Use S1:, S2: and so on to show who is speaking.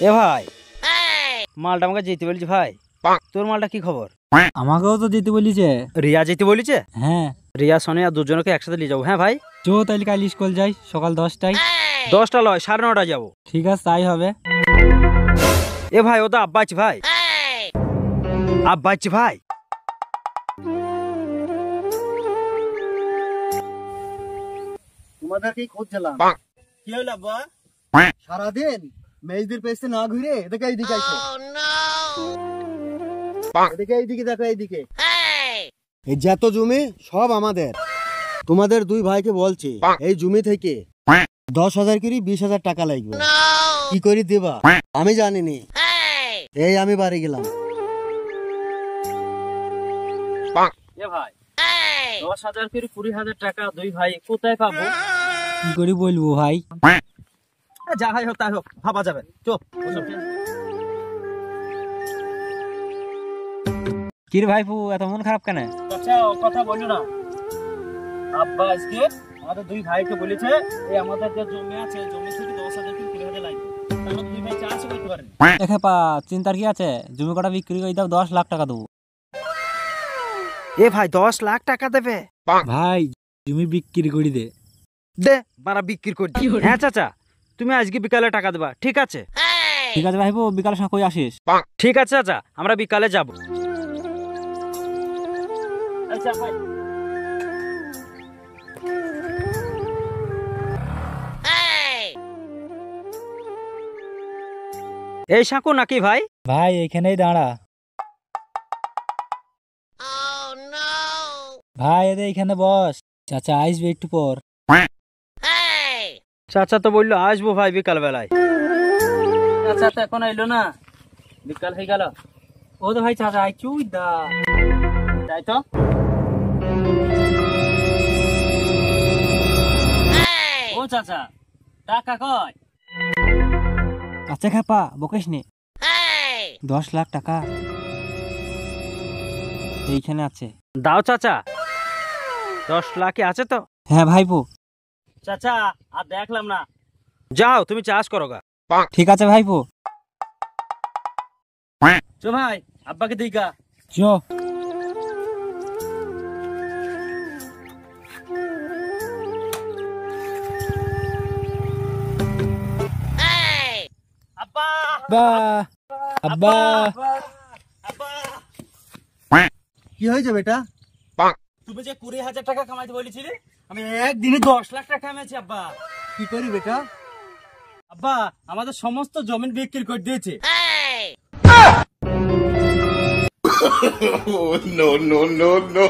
S1: এ ভাই মালটা আমাকে যেতে বলেছি ভাই, তোর মালটা কি খবর?
S2: আমাকেও তো যেতে বলিছে।
S1: রিয়া যেতে বলেছে?
S2: হ্যাঁ
S1: রিয়া সোনিয়া দুজনকে একসাথে নিয়ে যাবো। হ্যাঁ ভাই,
S2: চো তাহলে কাল স্কুল যাই সকাল 10টায়।
S1: 10টা লয় 9:30 যাবো।
S2: ঠিক আছে তাই হবে।
S1: এ ভাই ও তো আব্বা আছে ভাই, আব্বা আছে ভাই।
S3: তোমাদেরকেই খুঁজছিলাম।
S1: কি হলো আব্বা?
S3: সারাদিন মেজদির পেছনে না ঘুরে এদিকে এইদিকে আইছো। এদিকে এইদিকে দেখো, এইদিকে এই যত জমি সব আমাদের। তোমাদের দুই ভাইকে বলছি এই জমি থেকে 10,000 করে 20,000 টাকা লাগবে। কি করে দেবা আমি জানিনি। এই আমি বাড়ি গেলাম।
S1: এ ভাই 10,000 করে 20,000 টাকা দুই ভাই কোথায় পাবো?
S2: কি করে বলবো ভাই?
S1: যা হয় হোক তাই হোক, ভাবা যাবে। চুপ।
S2: কি রে ভাইপু এত মন খারাপ কেন?
S1: আচ্ছা ও কথা বললো না। আব্বা আজকে আমাদের দুই ভাইকে বলেছে এই আমাদের যে জমি আছে জমি থেকে 10,000 করে 20,000 লাগবে। তাহলে দুই ভাই চাষ করতে পারেন।
S2: দেখে পা চিন্তার কি আছে, জমি কটা বিক্রি করে দাও 10 লাখ টাকা দেবো।
S1: এ ভাই 10 লাখ টাকা দেবে?
S2: ভাই জমি বিক্রি করে দে।
S1: দে বারা বিক্রি করে দি। হ্যাঁ চাচা তুমি আজকে বিকালে টাকা দেবা, ঠিক আছে?
S2: ঠিক আছে ভাইপু, বিকালে সময় কই আসিস?
S1: ঠিক আছে চাচা, আমরা বিকালে যাব। আচ্ছা ভাই এই সাঁকো নাকি ভাই?
S2: ভাই এখানেই দাঁড়া। ভাই এদের এখানে বস, চাচা আসবে একটু পর।
S1: চাচা তো বললো আসবো ভাই বিকাল বেলায়। চাচা তো এখন আইলো না, বিকাল হয়ে গেল।
S2: ও তো ভাই চাচা আইচু দা।
S1: তাই তো। ও চাচা টাকা কয়?
S2: আচ্ছা খাপা বকিস নে। 10 লাখ টাকা এইখানে আছে।
S1: দাও চাচা, 10 লাখই আছে তো?
S2: হ্যাঁ ভাইপু।
S1: চাচা আর দেখলাম না, যাও তুমি চাষ করো গা।
S2: ঠিক আছে ভাইপু।
S1: চো ভাই আব্বাকে দিগা।
S2: চো।
S1: আব্বা
S2: আব্বা আব্বা।
S1: আব্বা
S3: কি হয়েছে বেটা?
S1: তুমি যে 20,000 টাকা কামাইতে বলেছিলে, আমি একদিনে 10 লাখ টাকা কামাইছি আব্বা।
S3: কি করি বেটা?
S1: আব্বা আমাদের সমস্ত জমি বিক্রি করে দিয়েছে।
S4: no, no, no, no.